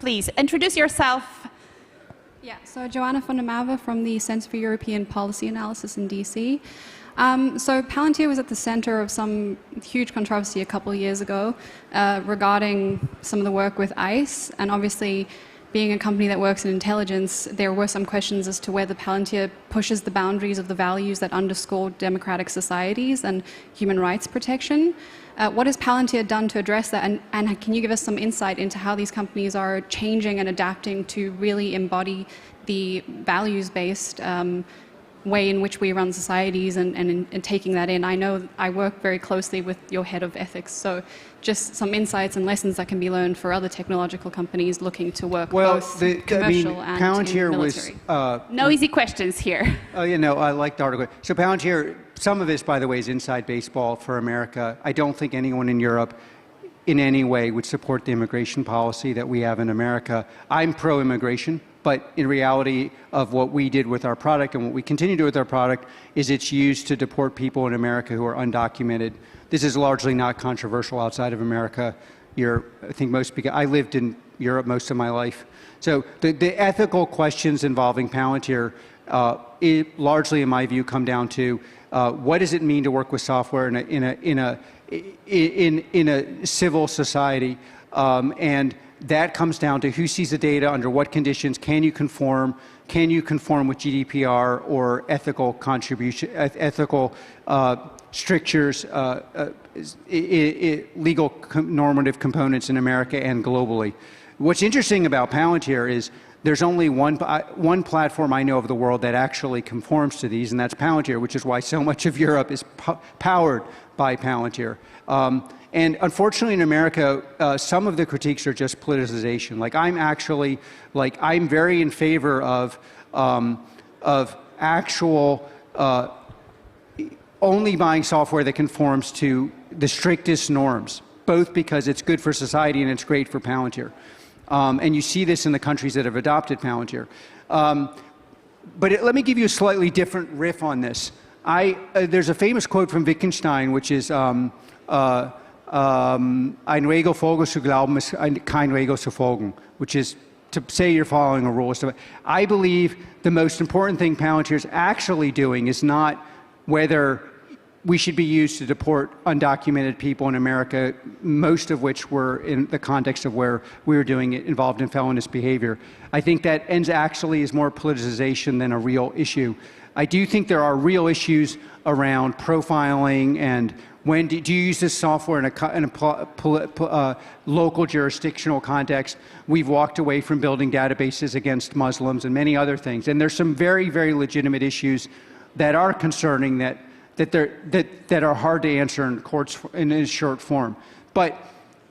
please introduce yourself. Yeah, so Joanna von der Merwe from the Center for European Policy Analysis in DC. So Palantir was at the center of some huge controversy a couple of years ago regarding some of the work with ICE, and obviously being a company that works in intelligence, there were some questions as to whether Palantir pushes the boundaries of the values that underscore democratic societies and human rights protection. What has Palantir done to address that, and can you give us some insight into how these companies are changing and adapting to really embody the values-based way in which we run societies and taking that in? I know I work very closely with your head of ethics, so just some insights and lessons that can be learned for other technological companies looking to work both commercial and Palantir in military. No easy questions here. Oh, you know, I like the article. So Palantir, some of this, by the way, is inside baseball for America. I don't think anyone in Europe in any way would support the immigration policy that we have in America. I'm pro-immigration, but in reality of what we did with our product and what we continue to do with our product is it's used to deport people in America who are undocumented. This is largely not controversial outside of America. I think most people, I lived in Europe most of my life. So the ethical questions involving Palantir largely, in my view, come down to what does it mean to work with software in a civil society, and that comes down to who sees the data, under what conditions, can you conform with GDPR or ethical contribution, ethical strictures, legal normative components in America and globally. What's interesting about Palantir is there's only one platform I know of the world that actually conforms to these, and that's Palantir, which is why so much of Europe is powered by Palantir. And unfortunately in America, some of the critiques are just politicization. I'm very in favor of actual only buying software that conforms to the strictest norms, both because it's good for society and it's great for Palantir. And you see this in the countries that have adopted Palantir. Let me give you a slightly different riff on this. There's a famous quote from Wittgenstein, which is, Ein Regel folgen zu glauben ist kein Regel zu folgen, which is to say you're following a rule. I believe the most important thing Palantir is actually doing is not whether we should be used to deport undocumented people in America, most of which were in the context of where we were doing it, involved in felonious behavior. I think that ends actually is more politicization than a real issue. I do think there are real issues around profiling and when do you use this software in a local jurisdictional context. We've walked away from building databases against Muslims and many other things. And there's some very, very legitimate issues that are concerning that are hard to answer in courts in a short form. But